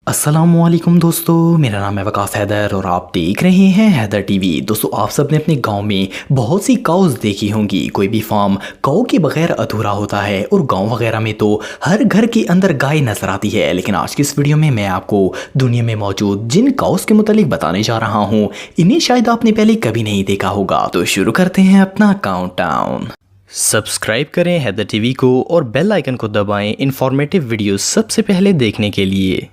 अस्सलामुअलैकुम दोस्तों, मेरा नाम है वकास हैदर और आप देख रहे हैं हैदर टीवी। दोस्तों, आप सब ने अपने गांव में बहुत सी काउज देखी होंगी। कोई भी फार्म काऊ के बगैर अधूरा होता है और गांव वगैरह में तो हर घर के अंदर गाय नजर आती है। लेकिन आज की इस वीडियो में मैं आपको दुनिया में मौजूद जिन काउज के मुतालिक बताने जा रहा हूँ, इन्हें शायद आपने पहले कभी नहीं देखा होगा। तो शुरू करते हैं अपना काउंटडाउन। सब्सक्राइब करें हैदर टीवी को और बेल आइकन को दबाएं इंफॉर्मेटिव वीडियो सबसे पहले देखने के लिए।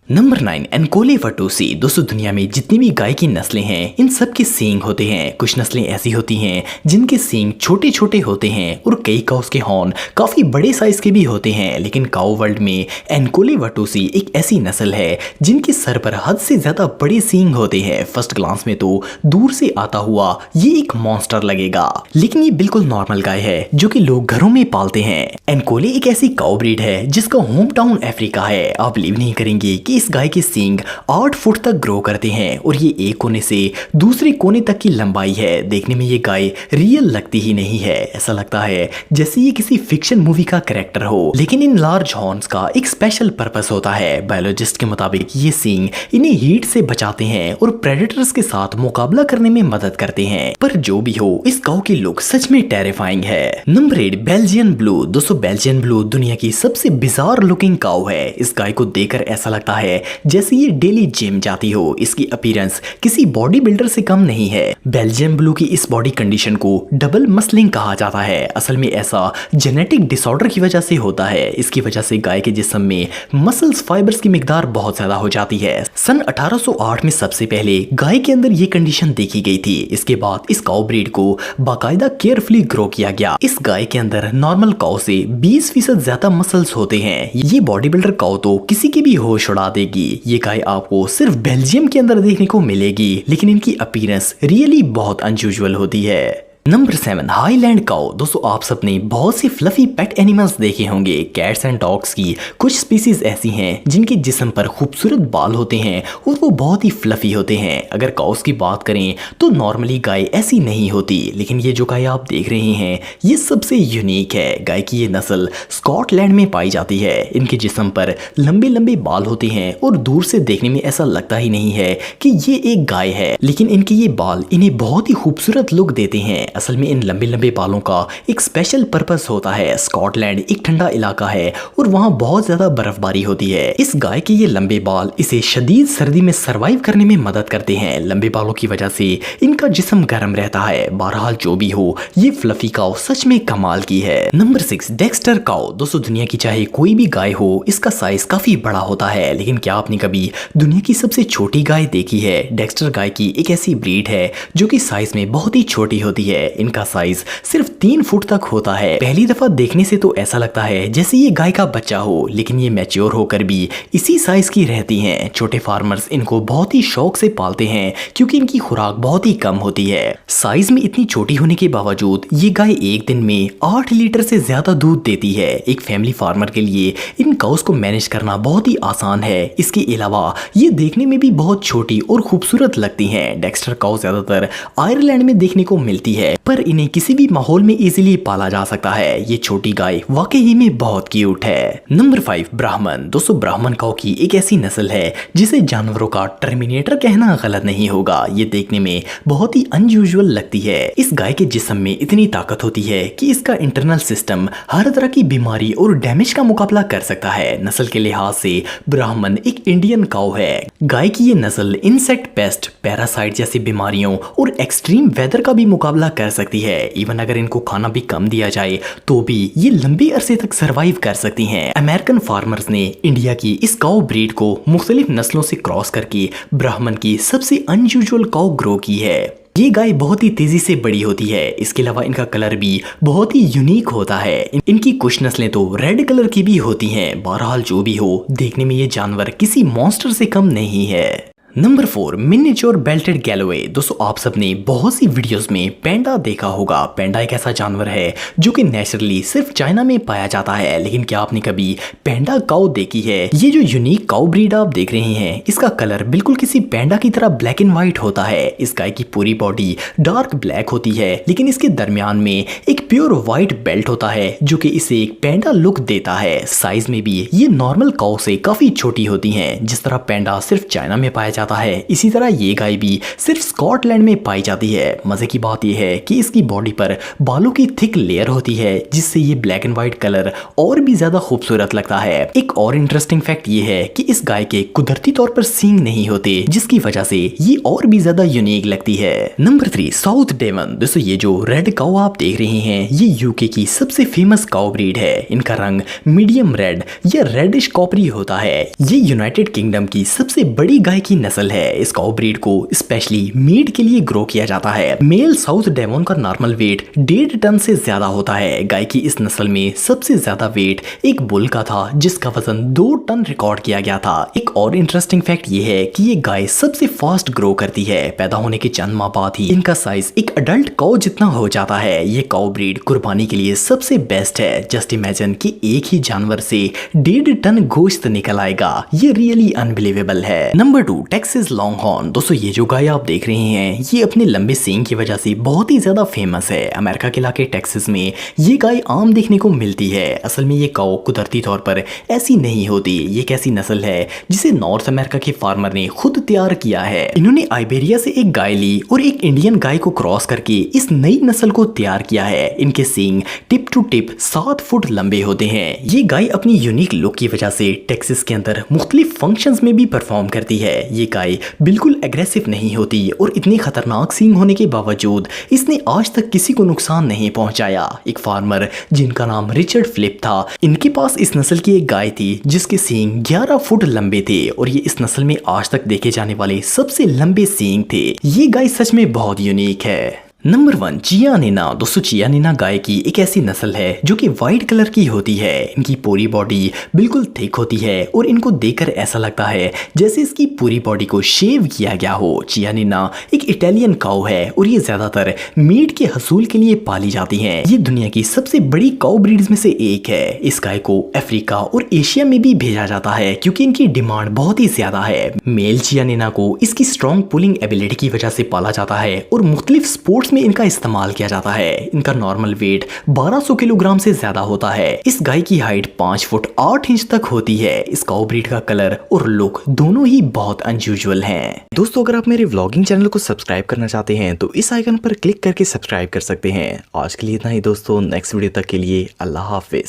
नंबर 9, एनकोले वटूसी। दोस्तों, दुनिया में जितनी भी गाय की नस्लें हैं, इन सब के सींग होते हैं। कुछ नस्लें ऐसी होती हैं जिनके सींग छोटे छोटे होते हैं और कई काउस के हॉर्न काफ़ी बड़े साइज के भी होते हैं। लेकिन काऊ वर्ल्ड में एनकोले वटूसी एक ऐसी नस्ल है जिनके सर पर हद से ज़्यादा बड़े सींग होते हैं। फर्स्ट ग्लांस में तो दूर से आता हुआ ये एक मॉन्स्टर लगेगा, लेकिन ये बिल्कुल नॉर्मल गाय है जो कि लोग घरों में पालते हैं। एनकोले एक ऐसी काऊ ब्रीड है जिसका होम टाउन अफ्रीका है। आप बिलीव नहीं करेंगे कि इस गाय के सींग 8 फुट तक ग्रो करते हैं और ये एक कोने से दूसरे कोने तक की लंबाई है। देखने में ये गाय रियल लगती ही नहीं है, ऐसा लगता है जैसे ये किसी फिक्शन मूवी का कैरेक्टर हो। लेकिन इन लार्ज हॉर्न्स का एक स्पेशल पर्पस होता है। बायोलॉजिस्ट के मुताबिक ये सींग इन्हें हीट से बचाते हैं और प्रेडेटर्स के साथ मुकाबला करने में मदद करते हैं। पर जो भी हो, इस काऊ की लुक सच में टेरिफाइंग है। Number 8, Belgian blue. दोस्तों, बेल्जियन ब्लू दुनिया की सबसे बिजार लुकिंग काऊ है। इस गाय को देखकर ऐसा लगता है जैसे ये डेली जिम जाती हो। इसकी अपीयरेंस किसी बॉडी बिल्डर से कम नहीं है। बेल्जियन ब्लू की इस बॉडी कंडीशन को डबल मसलिंग कहा जाता है। असल में ऐसा जेनेटिक डिसऑर्डर की वजह से होता है। इसकी वजह से गाय के जिस्म में मसल्स फाइबर्स की मिकदार बहुत ज्यादा हो जाती है। सन 1808 में सबसे पहले गाय के अंदर ये कंडीशन देखी गई थी। इसके बाद इस काऊ ब्रीड को बाकायदा केयरफुली ग्रो किया गया। इस गाय के अंदर नॉर्मल काऊ से 20% ज्यादा मसल्स होते हैं। ये बॉडी बिल्डर काऊ तो किसी की भी होश उड़ा देगी। ये गाय आपको सिर्फ बेल्जियम के अंदर देखने को मिलेगी, लेकिन इनकी अपीयरेंस रियली बहुत अनयूजुअल होती है। नंबर 7, हाईलैंड काऊ। दोस्तों, आप सबने बहुत सी फ्लफी पेट एनिमल्स देखे होंगे। कैट्स एंड डॉग्स की कुछ स्पीसीज ऐसी हैं जिनके जिस्म पर खूबसूरत बाल होते हैं और वो बहुत ही फ्लफी होते हैं। अगर काउस की बात करें तो नॉर्मली गाय ऐसी नहीं होती, लेकिन ये जो गाय आप देख रहे हैं ये सबसे यूनिक है। गाय की ये नस्ल स्कॉटलैंड में पाई जाती है। इनके जिस्म पर लंबे लंबे बाल होते हैं और दूर से देखने में ऐसा लगता ही नहीं है कि ये एक गाय है, लेकिन इनके ये बाल इन्हें बहुत ही खूबसूरत लुक देते हैं। असल में इन लंबे लंबे बालों का एक स्पेशल पर्पस होता है। स्कॉटलैंड एक ठंडा इलाका है और वहां बहुत ज्यादा बर्फबारी होती है। इस गाय के ये लंबे बाल इसे शदीद सर्दी में सरवाइव करने में मदद करते हैं। लंबे बालों की वजह से इनका जिस्म गर्म रहता है। बहरहाल जो भी हो, ये फ्लफी काऊ सच में कमाल की है। नंबर 6, डेक्स्टर काऊ। दोस्तों, दुनिया की चाहे कोई भी गाय हो, इसका साइज काफी बड़ा होता है। लेकिन क्या आपने कभी दुनिया की सबसे छोटी गाय देखी है? डेक्स्टर गाय की एक ऐसी ब्रीड है जो कि साइज में बहुत ही छोटी होती है। इनका साइज सिर्फ 3 फुट तक होता है। पहली दफा देखने से तो ऐसा लगता है जैसे ये गाय का बच्चा हो, लेकिन ये मैच्योर होकर भी इसी साइज की रहती हैं। छोटे फार्मर्स इनको बहुत ही शौक से पालते हैं क्योंकि इनकी खुराक बहुत ही कम होती है। साइज में इतनी छोटी होने के बावजूद ये गाय एक दिन में 8 लीटर से ज्यादा दूध देती है। एक फैमिली फार्मर के लिए इन काउस को मैनेज करना बहुत ही आसान है। इसके अलावा ये देखने में भी बहुत छोटी और खूबसूरत लगती हैं। डेक्स्टर काउ ज्यादातर आयरलैंड में देखने को मिलती है, पर इन्हें किसी भी माहौल में इजीली पाला जा सकता है। ये छोटी गाय वाकई में बहुत क्यूट है। नंबर 5, ब्राह्मण। दोस्तों, ब्राह्मण काऊ की एक ऐसी नस्ल है जिसे जानवरों का टर्मिनेटर कहना गलत नहीं होगा। ये देखने में बहुत ही अनयूजुअल लगती है। इस गाय के जिस्म में इतनी ताकत होती है कि इसका इंटरनल सिस्टम हर तरह की बीमारी और डैमेज का मुकाबला कर सकता है। नस्ल के लिहाज से ब्राह्मण एक इंडियन काऊ है। गाय की ये नस्ल इंसेक्ट पेस्ट, पैरासाइट जैसी बीमारियों और एक्सट्रीम वेदर का भी मुकाबला कर सकती है। इवन अगर इनको खाना भी कम दिया जाए तो भी ये लंबे अरसे तक सरवाइव कर सकती हैं। अमेरिकन फार्मर्स ने इंडिया की इस काऊ ब्रीड को मुख्तलिफ नस्लों से क्रॉस करके ब्राह्मण की सबसे अनयूजुअल काऊ ग्रो की है। ये गाय बहुत ही तेजी से बड़ी होती है। इसके अलावा इनका कलर भी बहुत ही यूनिक होता है। इनकी कुछ नस्लें तो रेड कलर की भी होती हैं। बहरहाल जो भी हो, देखने में ये जानवर किसी मॉन्स्टर से कम नहीं है। Number 4 miniature belted Galloway. दोस्तों आप सबने बहुत सी वीडियोस में पैंडा देखा होगा। पैंडा एक ऐसा जानवर है जो कि नेचुरली सिर्फ चाइना में पाया जाता है, लेकिन क्या आपने कभी पैंडा काऊ देखी है? ये जो यूनिक काऊ ब्रीड आप देख रहे हैं, इसका कलर बिल्कुल किसी पैंडा की तरह ब्लैक एंड व्हाइट होता है। इस गाय की पूरी बॉडी डार्क ब्लैक होती है, लेकिन इसके दरमियान में एक प्योर व्हाइट बेल्ट होता है जो कि इसे एक पैंडा लुक देता है। साइज में भी ये नॉर्मल काऊ से काफी छोटी होती है। जिस तरह पैंडा सिर्फ चाइना में पाया जाता है, इसी तरह ये गाय भी सिर्फ स्कॉटलैंड में पाई जाती है। मजे की बात यह है कि इसकी बॉडी पर बालों की थिक लेयर होती है, जिससे ये ब्लैक एंड व्हाइट कलर और भी ज्यादा खूबसूरत लगता है। एक और इंटरेस्टिंग फैक्ट ये है कि इस गाय के कुदरती तौर पर सींग नहीं होते, जिसकी वजह से ये और भी ज्यादा यूनिक लगती है। Number 3 South Devon. दोस्तों ये जो रेड काऊ आप देख रहे हैं, ये यूके की सबसे फेमस काऊ ब्रीड है। इनका रंग मीडियम रेड या रेडिश कॉपरी होता है। ये यूनाइटेड किंगडम की सबसे बड़ी गाय की नस्ल है। इस काऊ ब्रीड को स्पेशली मीट के लिए ग्रो किया जाता है। मेल साउथ डेवोन का नॉर्मल वेट 1.5 टन से ज्यादा होता है। गाय की इस नस्ल में सबसे ज्यादा वेट एक बुल का था, जिसका वजन 2 टन रिकॉर्ड किया गया था। एक और इंटरेस्टिंग फैक्ट ये है कि ये गाय सबसे फास्ट ग्रो करती है। पैदा होने के चंद माह बाद ही इनका साइज एक अडल्ट काऊ जितना हो जाता है। ये काऊ ब्रीड कुर्बानी के लिए सबसे बेस्ट है। जस्ट इमेजिन कि एक ही जानवर से 1.5 टन गोश्त निकल आएगा। ये रियली अनबिलीवेबल है। Number 2 Texas Longhorn. दोस्तों ये जो गाय आप देख रहे हैं, ये अपने लंबे सींग की वजह से बहुत ही ज्यादा फेमस है। अमेरिका के इलाके टेक्सास में ये गाय आम देखने को मिलती है। असल में ये काऊ कुदरती तौर पर ऐसी नहीं होती। ये एक ऐसी नस्ल है जिसे नॉर्थ अमेरिका के फार्मर ने खुद तैयार किया है। इन्होंने आइबेरिया से एक गाय ली और एक इंडियन गाय को क्रॉस करके इस नई नस्ल को तैयार किया है। इनके सींग टिप टू टिप 7 फुट लंबे होते हैं। ये गाय अपनी यूनिक लुक की वजह से टेक्सास के अंदर मुख्तलिफ फंक्शंस में भी परफॉर्म करती है। ये गाय बिल्कुल एग्रेसिव नहीं होती और इतनी खतरनाक सींग होने के बावजूद इसने आज तक किसी को नुकसान नहीं पहुंचाया। एक फार्मर जिनका नाम रिचर्ड फ्लिप था, इनके पास इस नस्ल की एक गाय थी जिसके सींग 11 फुट लंबे थे और ये इस नस्ल में आज तक देखे जाने वाले सबसे लंबे सींग थे। ये गाय सच में बहुत यूनिक है। नंबर 1 चियानिना। दोस्तों चियानिना गाय की एक ऐसी नस्ल है जो कि व्हाइट कलर की होती है। इनकी पूरी बॉडी बिल्कुल थिक होती है और इनको देखकर ऐसा लगता है जैसे इसकी पूरी बॉडी को शेव किया गया हो। चियानिना एक इटालियन काऊ है और ये ज्यादातर मीट के हसूल के लिए पाली जाती हैं। ये दुनिया की सबसे बड़ी काऊ ब्रीड्स में से एक है। इस गाय को अफ्रीका और एशिया में भी भेजा जाता है क्योंकि इनकी डिमांड बहुत ही ज्यादा है। मेल चियानिना को इसकी स्ट्रॉन्ग पुलिंग एबिलिटी की वजह से पाला जाता है और मुख्तलिफ स्पोर्ट्स में इनका इस्तेमाल किया जाता है। इनका नॉर्मल वेट 1200 किलोग्राम से ज्यादा होता है। इस गाय की हाइट 5 फुट 8 इंच तक होती है। इस काऊ ब्रीड का कलर और लुक दोनों ही बहुत अनयूजुअल हैं। दोस्तों अगर आप मेरे व्लॉगिंग चैनल को सब्सक्राइब करना चाहते हैं तो इस आइकन पर क्लिक करके सब्सक्राइब कर सकते हैं। आज के लिए इतना ही दोस्तों, नेक्स्ट वीडियो तक के लिए अल्लाह हाफिज।